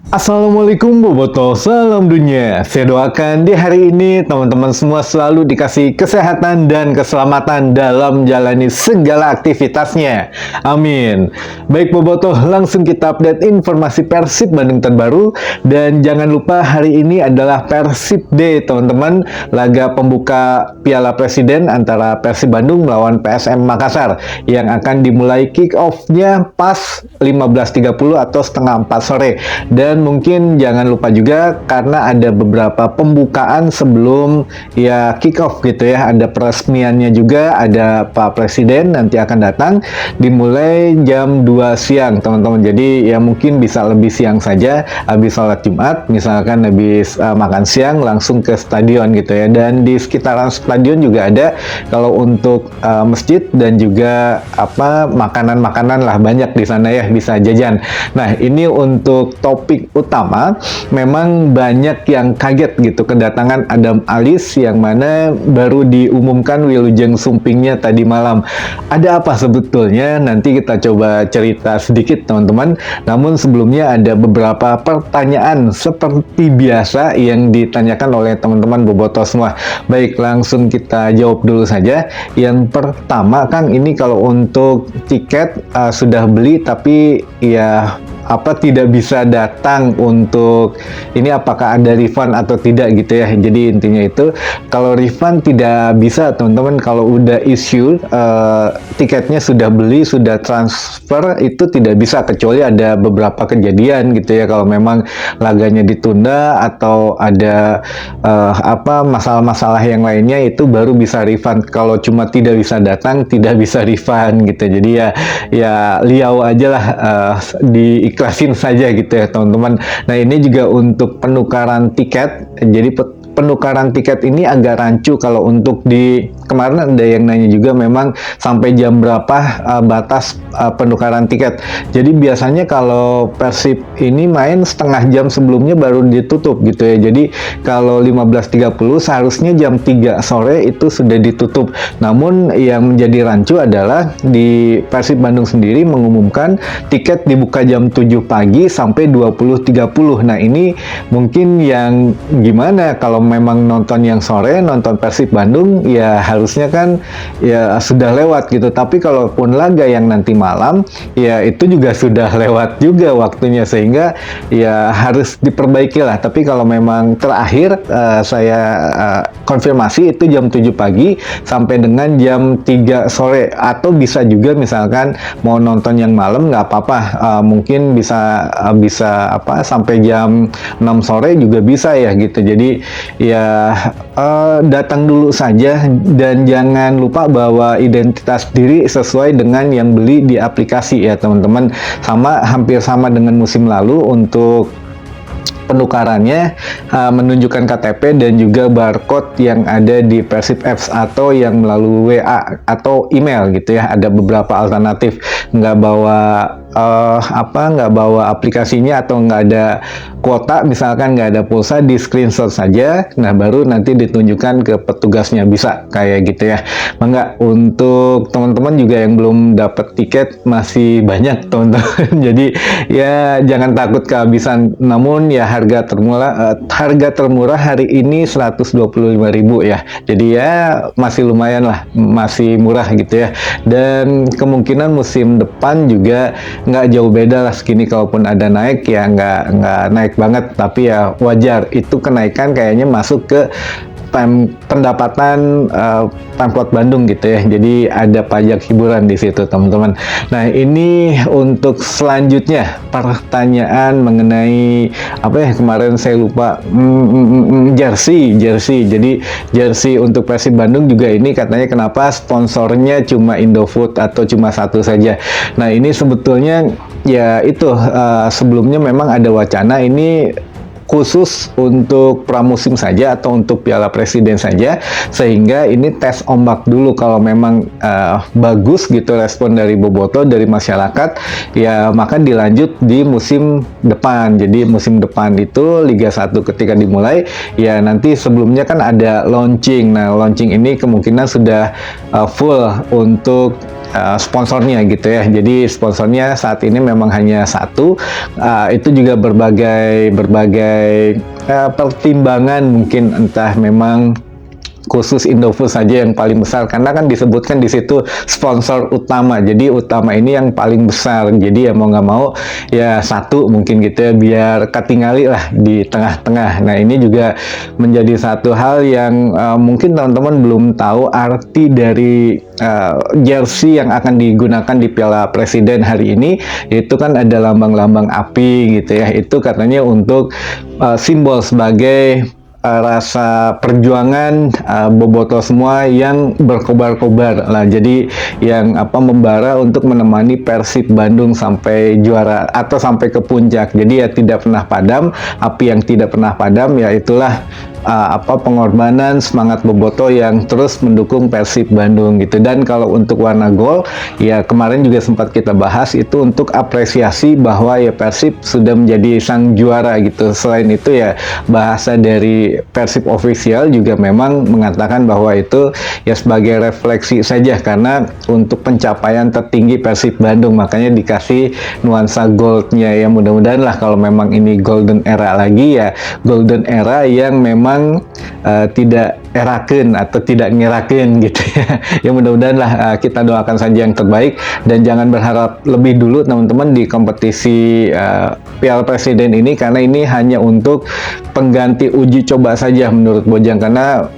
Assalamualaikum Boboto, salam dunia. Saya doakan di hari ini teman-teman semua selalu dikasih kesehatan dan keselamatan dalam menjalani segala aktivitasnya. Amin. Baik Boboto, langsung kita update informasi Persib Bandung terbaru. Dan jangan lupa hari ini adalah Persib Day teman-teman. Laga pembuka Piala Presiden antara Persib Bandung melawan PSM Makassar yang akan dimulai kick off-nya pas 15.30 atau setengah 4 sore. Dan mungkin jangan lupa juga karena ada beberapa pembukaan sebelum ya kick off gitu ya, ada peresmiannya juga, ada Pak Presiden nanti akan datang dimulai jam 2 siang teman-teman. Jadi ya mungkin bisa lebih siang saja habis sholat Jumat, misalkan habis makan siang langsung ke stadion gitu ya. Dan di sekitaran stadion juga ada kalau untuk masjid dan juga makanan-makanan lah banyak di sana ya, bisa jajan. Nah, ini untuk topik utama, memang banyak yang kaget gitu kedatangan Adam Alis yang mana baru diumumkan Wilujeng Sumpingnya tadi malam. Ada apa sebetulnya? Nanti kita coba cerita sedikit teman-teman. Namun sebelumnya ada beberapa pertanyaan seperti biasa yang ditanyakan oleh teman-teman Boboto semua. Baik, langsung kita jawab dulu saja. Yang pertama, Kang, ini kalau untuk tiket sudah beli tapi ya tidak bisa datang untuk ini, apakah ada refund atau tidak gitu ya. Jadi intinya itu kalau refund tidak bisa teman-teman, kalau udah issue tiketnya sudah beli, sudah transfer, itu tidak bisa kecuali ada beberapa kejadian gitu ya, kalau memang laganya ditunda atau ada masalah-masalah yang lainnya itu baru bisa refund. Kalau cuma tidak bisa datang tidak bisa refund gitu. Jadi ya liau aja lah, diiklasin saja gitu ya teman-teman. Nah, ini juga untuk penukaran tiket. Jadi penukaran tiket ini agak rancu kalau untuk di kemarin ada yang nanya juga memang sampai jam berapa batas penukaran tiket. Jadi biasanya kalau Persib ini main setengah jam sebelumnya baru ditutup gitu ya. Jadi kalau 15.30 seharusnya jam 3 sore itu sudah ditutup. Namun yang menjadi rancu adalah di Persib Bandung sendiri mengumumkan tiket dibuka jam 7 pagi sampai 20.30. Nah, ini mungkin yang gimana kalau memang nonton yang sore, nonton Persib Bandung ya harusnya kan ya sudah lewat gitu. Tapi kalaupun laga yang nanti malam ya itu juga sudah lewat juga waktunya, sehingga ya harus diperbaiki lah. Tapi kalau memang terakhir saya konfirmasi itu jam 7 pagi sampai dengan jam 3 sore, atau bisa juga misalkan mau nonton yang malam nggak apa-apa, mungkin bisa sampai jam 6 sore juga bisa ya gitu. Jadi ya datang dulu saja dan jangan lupa bawa identitas diri sesuai dengan yang beli di aplikasi ya teman-teman. Hampir sama dengan musim lalu untuk penukarannya, menunjukkan KTP dan juga barcode yang ada di Persib Apps atau yang melalui WA atau email gitu ya. Ada beberapa alternatif, nggak bawa aplikasinya atau nggak ada kuota, misalkan nggak ada pulsa, di screenshot saja, nah baru nanti ditunjukkan ke petugasnya, bisa kayak gitu ya. Enggak, untuk teman-teman juga yang belum dapat tiket masih banyak teman-teman. Jadi ya jangan takut kehabisan. Namun ya harga termurah hari ini 125.000 ya. Jadi ya masih lumayan lah, masih murah gitu ya. Dan kemungkinan musim depan juga nggak jauh beda lah segini. Kalaupun ada naik ya nggak naik banget, tapi ya wajar. Itu kenaikan kayaknya masuk ke pendapatan Pemkot Bandung gitu ya. Jadi ada pajak hiburan di situ teman-teman. Nah, ini untuk selanjutnya pertanyaan mengenai kemarin saya lupa, jersey. Jadi jersey untuk Persib Bandung juga ini katanya kenapa sponsornya cuma Indofood atau cuma satu saja. Nah, ini sebetulnya ya itu sebelumnya memang ada wacana ini khusus untuk pramusim saja atau untuk Piala Presiden saja, sehingga ini tes ombak dulu. Kalau memang bagus gitu respon dari Boboto, dari masyarakat, ya maka dilanjut di musim depan. Jadi musim depan itu Liga 1 ketika dimulai, ya nanti sebelumnya kan ada launching. Nah, launching ini kemungkinan sudah full untuk sponsornya gitu ya. Jadi sponsornya saat ini memang hanya satu. Itu juga berbagai pertimbangan, mungkin entah memang khusus Indofood saja yang paling besar, karena kan disebutkan di situ sponsor utama. Jadi utama ini yang paling besar. Jadi ya mau nggak mau ya satu mungkin gitu ya, biar ketinggali lah di tengah-tengah. Nah ini juga menjadi satu hal yang mungkin teman-teman belum tahu arti dari jersey yang akan digunakan di Piala Presiden hari ini. Itu kan ada lambang-lambang api gitu ya. Itu katanya untuk simbol sebagai rasa perjuangan bobotoh semua yang berkobar-kobar lah. Jadi yang membara untuk menemani Persib Bandung sampai juara atau sampai ke puncak. Jadi ya tidak pernah padam, api yang tidak pernah padam, ya itulah pengorbanan semangat bobotoh yang terus mendukung Persib Bandung gitu. Dan kalau untuk warna gold, ya kemarin juga sempat kita bahas, itu untuk apresiasi bahwa ya Persib sudah menjadi sang juara gitu. Selain itu ya bahasa dari Persib official juga memang mengatakan bahwa itu ya sebagai refleksi saja, karena untuk pencapaian tertinggi Persib Bandung, makanya dikasih nuansa goldnya. Ya mudah-mudahan lah kalau memang ini golden era lagi, ya golden era yang memang tidak eraken atau tidak ngeraken gitu ya. Ya mudah-mudahan lah kita doakan saja yang terbaik, dan jangan berharap lebih dulu teman-teman di kompetisi Piala Presiden ini, karena ini hanya untuk pengganti uji coba saja menurut Bojang. Karena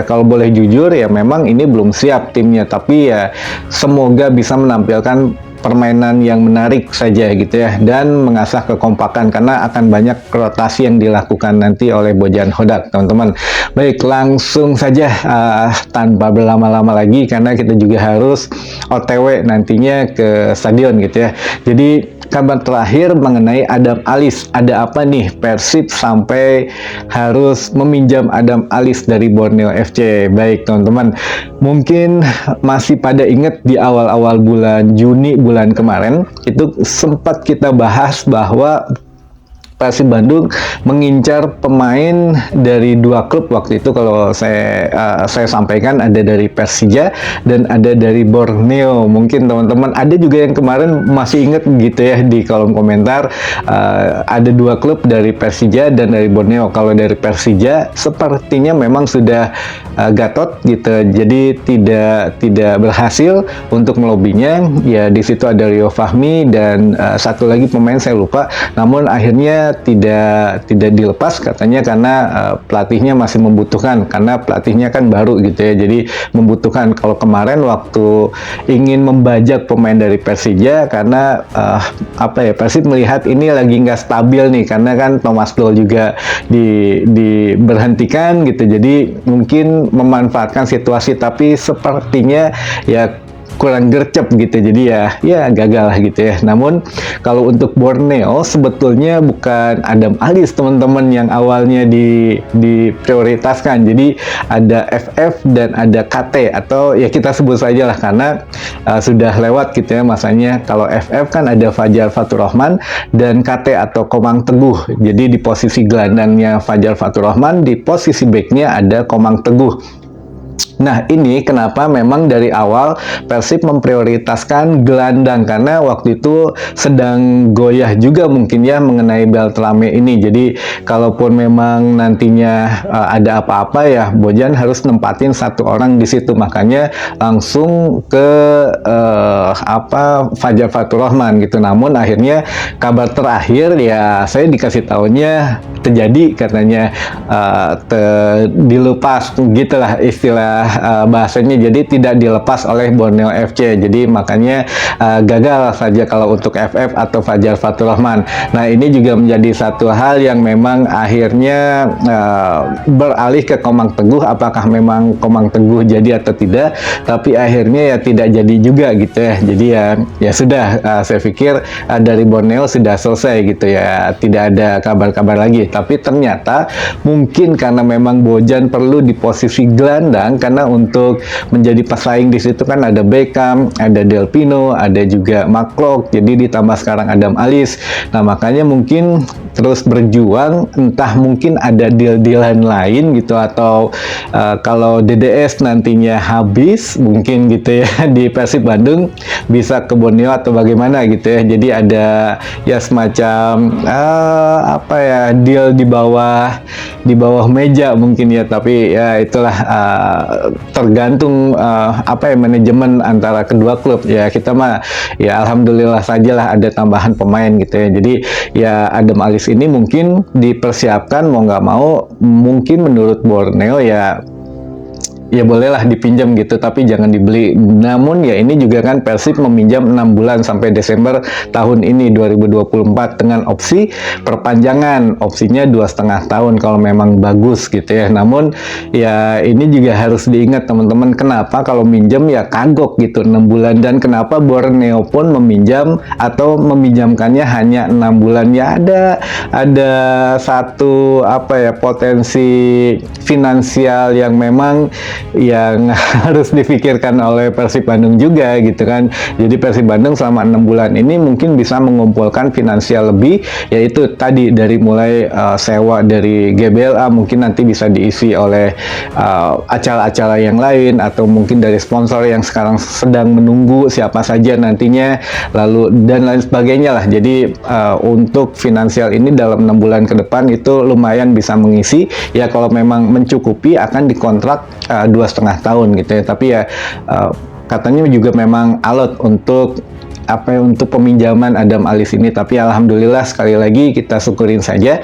kalau boleh jujur ya memang ini belum siap timnya, tapi ya semoga bisa menampilkan permainan yang menarik saja gitu ya, dan mengasah kekompakan, karena akan banyak rotasi yang dilakukan nanti oleh Bojan Hodak, teman-teman. Baik, langsung saja tanpa berlama-lama lagi, karena kita juga harus OTW nantinya ke stadion gitu ya. Jadi kabar terakhir mengenai Adam Alis, ada apa nih Persib sampai harus meminjam Adam Alis dari Borneo FC? Baik teman-teman, mungkin masih pada ingat di awal-awal bulan Juni bulan kemarin itu sempat kita bahas bahwa Persib Bandung mengincar pemain dari dua klub waktu itu. Kalau saya sampaikan, ada dari Persija dan ada dari Borneo. Mungkin teman-teman ada juga yang kemarin masih ingat gitu ya di kolom komentar, ada dua klub dari Persija dan dari Borneo. Kalau dari Persija sepertinya memang sudah gatot gitu, jadi tidak berhasil untuk melobinya. Ya di situ ada Rio Fahmi dan satu lagi pemain saya lupa. Namun akhirnya tidak dilepas katanya, karena pelatihnya masih membutuhkan, karena pelatihnya kan baru gitu ya, jadi membutuhkan. Kalau kemarin waktu ingin membajak pemain dari Persija, karena Persib melihat ini lagi nggak stabil nih, karena kan Thomas Doll juga diberhentikan gitu, jadi mungkin memanfaatkan situasi, tapi sepertinya ya kurang gercep gitu, jadi ya gagal lah gitu ya. Namun kalau untuk Borneo sebetulnya bukan Adam Alis teman-teman yang awalnya diprioritaskan. Jadi ada FF dan ada KT, atau ya kita sebut saja lah karena sudah lewat gitu ya masanya. Kalau FF kan ada Fajar Faturrahman dan KT atau Komang Teguh. Jadi di posisi gelandangnya Fajar Faturrahman, di posisi backnya ada Komang Teguh. Nah ini kenapa memang dari awal Persib memprioritaskan gelandang, karena waktu itu sedang goyah juga mungkin ya mengenai Beltrame ini. Jadi kalaupun memang nantinya ada apa-apa ya Bojan harus nempatin satu orang di situ, makanya langsung ke Fajar Faturrahman gitu. Namun akhirnya kabar terakhir ya saya dikasih tahunya terjadi katanya dilepas gitulah istilah bahasanya, jadi tidak dilepas oleh Borneo FC. Jadi makanya gagal saja kalau untuk FF atau Fajar Faturrahman. Nah ini juga menjadi satu hal yang memang akhirnya beralih ke Komang Teguh. Apakah memang Komang Teguh jadi atau tidak, tapi akhirnya ya tidak jadi juga gitu ya. Jadi ya sudah, saya pikir dari Borneo sudah selesai gitu ya, tidak ada kabar-kabar lagi. Tapi ternyata mungkin karena memang Bojan perlu di posisi gelandang, karena untuk menjadi pesaing di situ kan ada Beckham, ada Del Pino, ada juga McClough, jadi ditambah sekarang Adam Alis. Nah makanya mungkin terus berjuang, entah mungkin ada deal-dealan lain gitu, atau kalau DDS nantinya habis mungkin gitu ya di Persib Bandung bisa ke Borneo atau bagaimana gitu ya. Jadi ada ya semacam apa ya, deal di bawah meja mungkin ya, tapi ya itulah tergantung apa ya, manajemen antara kedua klub ya. Kita mah ya alhamdulillah sajalah ada tambahan pemain gitu ya. Jadi ya Adam Alis ini mungkin dipersiapkan mau nggak mau, mungkin menurut Borneo ya bolehlah dipinjam gitu, tapi jangan dibeli. Namun ya ini juga kan Persib meminjam 6 bulan sampai Desember tahun ini 2024 dengan opsi perpanjangan, opsinya 2,5 tahun kalau memang bagus gitu ya. Namun ya ini juga harus diingat teman-teman, kenapa kalau minjem ya kagok gitu 6 bulan, dan kenapa Borneo pun meminjam atau meminjamkannya hanya 6 bulan. Ya ada satu apa ya, potensi finansial yang memang yang harus difikirkan oleh Persib Bandung juga gitu kan. Jadi Persib Bandung selama 6 bulan ini mungkin bisa mengumpulkan finansial lebih, yaitu tadi dari mulai sewa dari GBLA, mungkin nanti bisa diisi oleh acara-acara yang lain, atau mungkin dari sponsor yang sekarang sedang menunggu siapa saja nantinya, lalu dan lain sebagainya lah. Jadi untuk finansial ini dalam 6 bulan ke depan itu lumayan bisa mengisi ya, kalau memang mencukupi akan dikontrak 2,5 tahun gitu ya. Tapi ya katanya juga memang alot untuk apa ya, untuk peminjaman Adam Alis ini. Tapi alhamdulillah sekali lagi kita syukurin saja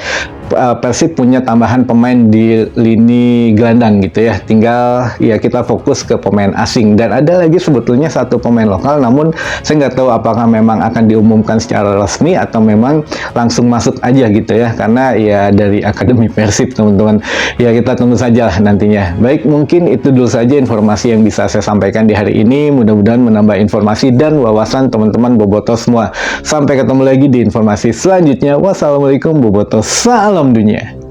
Persib punya tambahan pemain di lini gelandang gitu ya. Tinggal ya kita fokus ke pemain asing, dan ada lagi sebetulnya satu pemain lokal, namun saya nggak tahu apakah memang akan diumumkan secara resmi atau memang langsung masuk aja gitu ya, karena ya dari Akademi Persib teman-teman. Ya kita tunggu saja lah nantinya. Baik, mungkin itu dulu saja informasi yang bisa saya sampaikan di hari ini. Mudah-mudahan menambah informasi dan wawasan teman-teman bobotoh semua. Sampai ketemu lagi di informasi selanjutnya. Wassalamualaikum bobotoh, salam dunia.